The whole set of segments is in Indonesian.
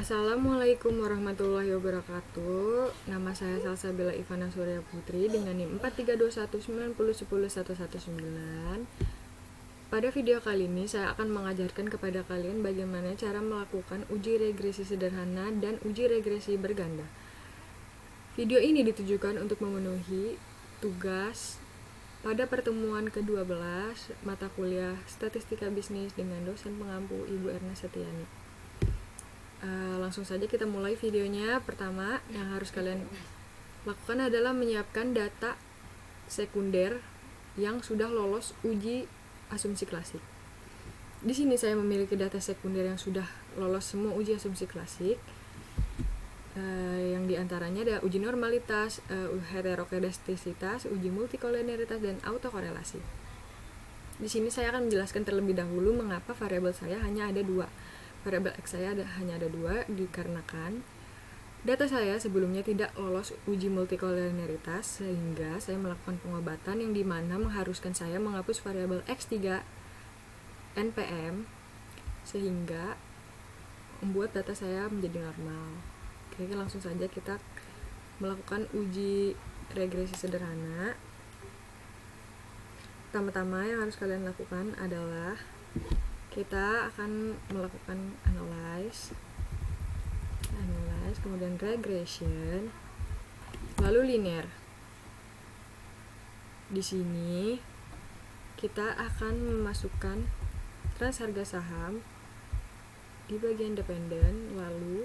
Assalamualaikum warahmatullahi wabarakatuh. Nama saya Salsabila Ivana Surya Putri dengan NIM 432190101119. Pada video kali ini saya akan mengajarkan kepada kalian bagaimana cara melakukan uji regresi sederhana dan uji regresi berganda. Video ini ditujukan untuk memenuhi tugas pada pertemuan ke-12 mata kuliah Statistika Bisnis dengan dosen pengampu Ibu Erna Setiani. Langsung saja kita mulai videonya. Pertama yang harus kalian lakukan adalah menyiapkan data sekunder yang sudah lolos uji asumsi klasik. Di sini saya memiliki data sekunder yang sudah lolos semua uji asumsi klasik. Yang diantaranya ada uji normalitas, heterokedastisitas, uji multikolinialitas, dan autokorelasi. Di sini saya akan menjelaskan terlebih dahulu mengapa variabel saya hanya ada dua. Variabel X saya hanya ada dua dikarenakan data saya sebelumnya tidak lolos uji multikolinialitas, sehingga saya melakukan pengobatan yang dimana mengharuskan saya menghapus variabel X3 NPM sehingga membuat data saya menjadi normal. Oke, langsung saja kita melakukan uji regresi sederhana. Pertama-tama yang harus kalian lakukan adalah kita akan melakukan analyze, kemudian regression, lalu linear. Di sini kita akan memasukkan trans harga saham di bagian dependen, lalu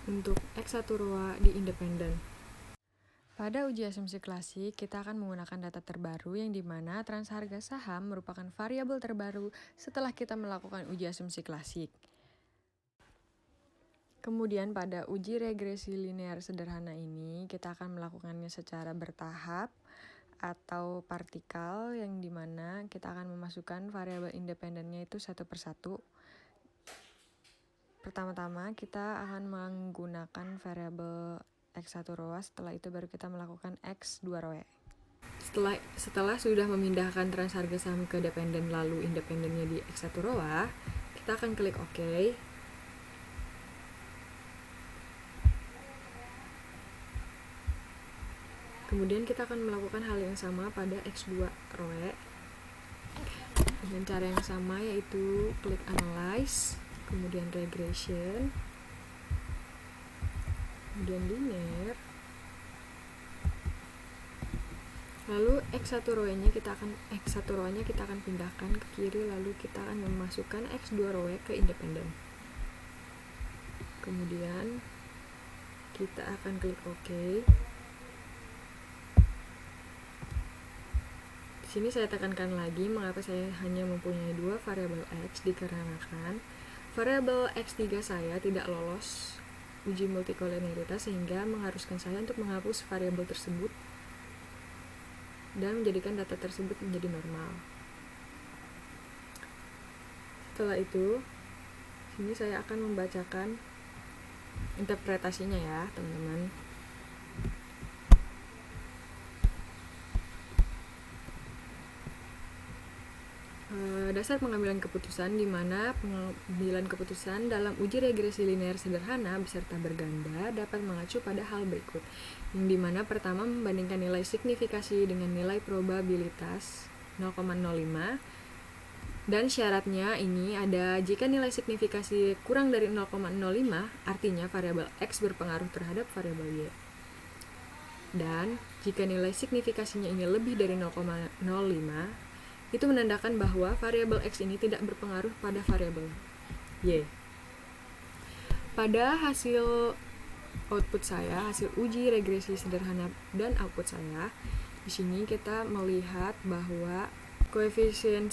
untuk X1 row di independen. Pada uji asumsi klasik, kita akan menggunakan data terbaru yang dimana trans harga saham merupakan variabel terbaru setelah kita melakukan uji asumsi klasik. Kemudian pada uji regresi linear sederhana ini, kita akan melakukannya secara bertahap atau partikal yang dimana kita akan memasukkan variabel independennya itu satu persatu. Pertama-tama kita akan menggunakan variabel X1 row, setelah itu baru kita melakukan X2 row. Setelah sudah memindahkan trans harga saham ke dependen lalu independennya di X1 row, kita akan klik OK. Kemudian kita akan melakukan hal yang sama pada X2 row dengan cara yang sama, yaitu klik analyze, kemudian regression, kemudian linear, lalu X1 row-nya kita akan pindahkan ke kiri, lalu kita akan memasukkan X2 row ke independen. Kemudian kita akan klik OK. Di sini saya tekankan lagi mengapa saya hanya mempunyai dua variabel X, dikarenakan variabel X3 saya tidak lolos uji multikolinialitas sehingga mengharuskan saya untuk menghapus variabel tersebut dan menjadikan data tersebut menjadi normal. Setelah itu, sini saya akan membacakan interpretasinya ya, teman-teman. Dasar pengambilan keputusan, di mana pengambilan keputusan dalam uji regresi linear sederhana beserta berganda dapat mengacu pada hal berikut, yang dimana pertama membandingkan nilai signifikasi dengan nilai probabilitas 0,05, dan syaratnya ini ada jika nilai signifikasi kurang dari 0,05 artinya variabel X berpengaruh terhadap variabel Y, dan jika nilai signifikasinya ini lebih dari 0,05 itu menandakan bahwa variabel X ini tidak berpengaruh pada variabel Y. Pada hasil output saya, hasil uji regresi sederhana dan output saya, di sini kita melihat bahwa koefisien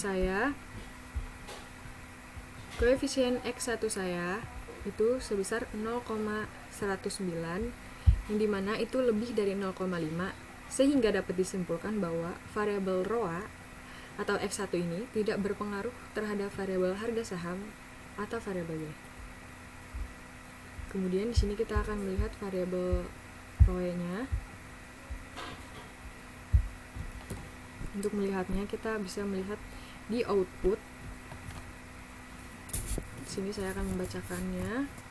X1 saya itu sebesar 0,109, yang dimana itu lebih dari 0,5, sehingga dapat disimpulkan bahwa variabel row atau X1 ini tidak berpengaruh terhadap variabel harga saham atau variabel Y. Kemudian di sini kita akan melihat variabel row-nya. Untuk melihatnya kita bisa melihat di output. sini saya akan membacakannya.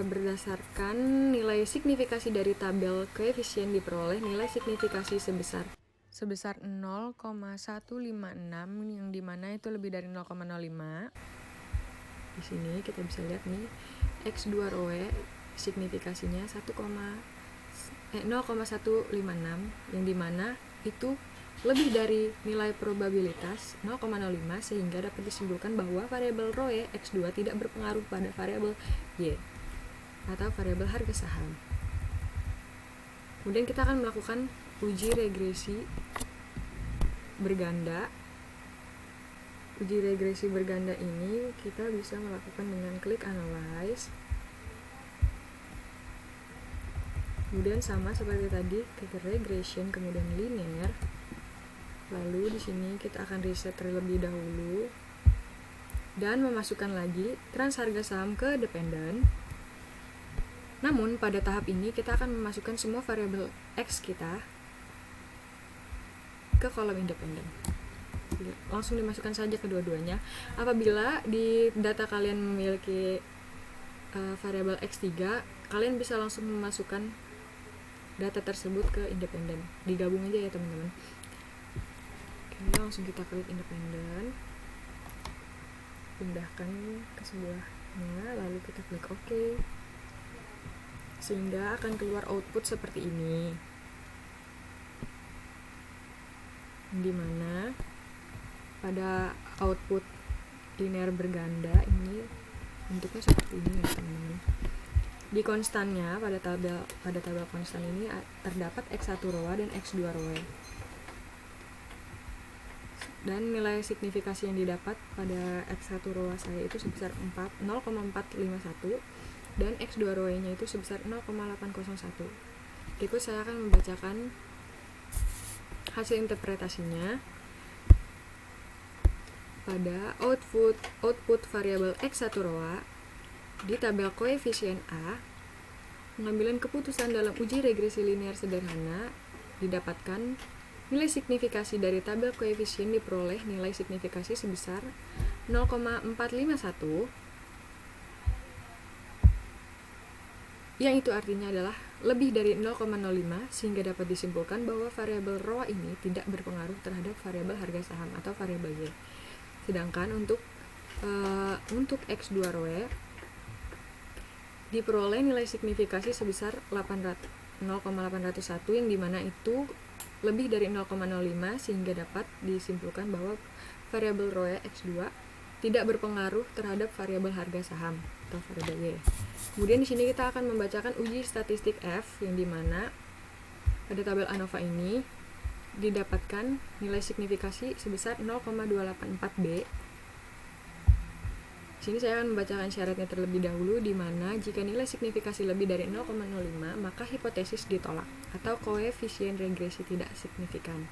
Berdasarkan nilai signifikasi dari tabel koefisien diperoleh nilai signifikasi sebesar 0,156 yang dimana itu lebih dari 0,05. Di sini kita bisa lihat nih X2 ROE signifikasinya 0,156 yang dimana itu lebih dari nilai probabilitas 0,05 sehingga dapat disimpulkan bahwa variabel ROE X2 tidak berpengaruh pada variabel Y atau variabel harga saham. Kemudian kita akan melakukan uji regresi berganda. Uji regresi berganda ini kita bisa melakukan dengan klik analyze. Kemudian sama seperti tadi, klik regression kemudian linear. Lalu di sini kita akan reset terlebih dahulu dan memasukkan lagi trans harga saham ke dependent. Namun pada tahap ini kita akan memasukkan semua variabel X kita ke kolom independen. Langsung dimasukkan saja kedua-duanya. Apabila di data kalian memiliki variabel X3, kalian bisa langsung memasukkan data tersebut ke independen. Digabung aja ya teman-teman. Oke, langsung kita klik independen. Pindahkan ke sebelahnya, lalu kita klik OK. Sehingga akan keluar output seperti ini, dimana pada output linear berganda ini bentuknya seperti ini ya teman-teman. Di konstannya pada tabel konstan ini terdapat X1 ROA dan X2 ROE. Dan nilai signifikasi yang didapat pada X1 ROA saya itu sebesar 0,451 dan X2 ROE-nya itu sebesar 0,801. Berikut saya akan membacakan hasil interpretasinya. Pada output variabel X1 ROA di tabel koefisien A, pengambilan keputusan dalam uji regresi linear sederhana didapatkan nilai signifikasi dari tabel koefisien diperoleh nilai signifikasi sebesar 0,451, yang itu artinya adalah lebih dari 0,05 sehingga dapat disimpulkan bahwa variabel ROA ini tidak berpengaruh terhadap variabel harga saham atau variabel Y. Sedangkan untuk X2 ROE diperoleh nilai signifikasi sebesar 0,801 yang dimana itu lebih dari 0,05 sehingga dapat disimpulkan bahwa variabel ROE X2 tidak berpengaruh terhadap variabel harga saham atau variabel Y. Kemudian di sini kita akan membacakan uji statistik F yang dimana pada tabel ANOVA ini didapatkan nilai signifikasi sebesar 0,284B. Di sini saya akan membacakan syaratnya terlebih dahulu, di mana jika nilai signifikasi lebih dari 0,05 maka hipotesis ditolak atau koefisien regresi tidak signifikan.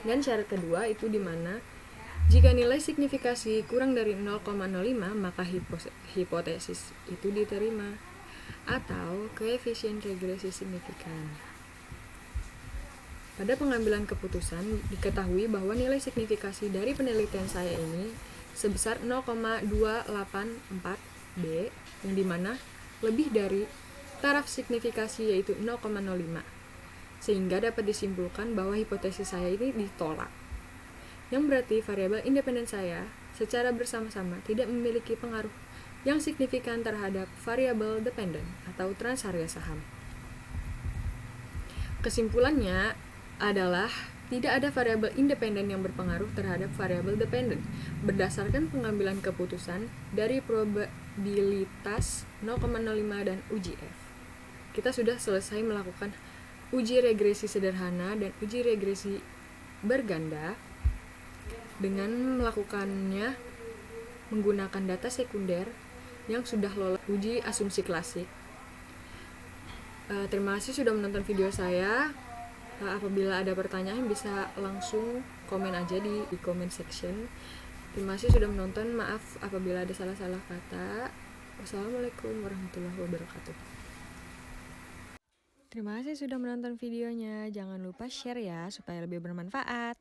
Dan syarat kedua itu di mana jika nilai signifikasi kurang dari 0,05 maka hipotesis itu diterima atau koefisien regresi signifikan. Pada pengambilan keputusan diketahui bahwa nilai signifikasi dari penelitian saya ini sebesar 0,284B yang dimana lebih dari taraf signifikasi yaitu 0,05 sehingga dapat disimpulkan bahwa hipotesis saya ini ditolak. Yang berarti variabel independen saya secara bersama-sama tidak memiliki pengaruh yang signifikan terhadap variabel dependen atau trans harga saham. Kesimpulannya adalah tidak ada variabel independen yang berpengaruh terhadap variabel dependen berdasarkan pengambilan keputusan dari probabilitas 0,05 dan uji F. Kita sudah selesai melakukan uji regresi sederhana dan uji regresi berganda dengan melakukannya menggunakan data sekunder yang sudah lolos uji asumsi klasik. Terima kasih sudah menonton video saya. Apabila ada pertanyaan bisa langsung komen aja di comment section. Terima kasih sudah menonton. Maaf apabila ada salah-salah kata. Wassalamualaikum warahmatullahi wabarakatuh. Terima kasih sudah menonton videonya. Jangan lupa share ya supaya lebih bermanfaat.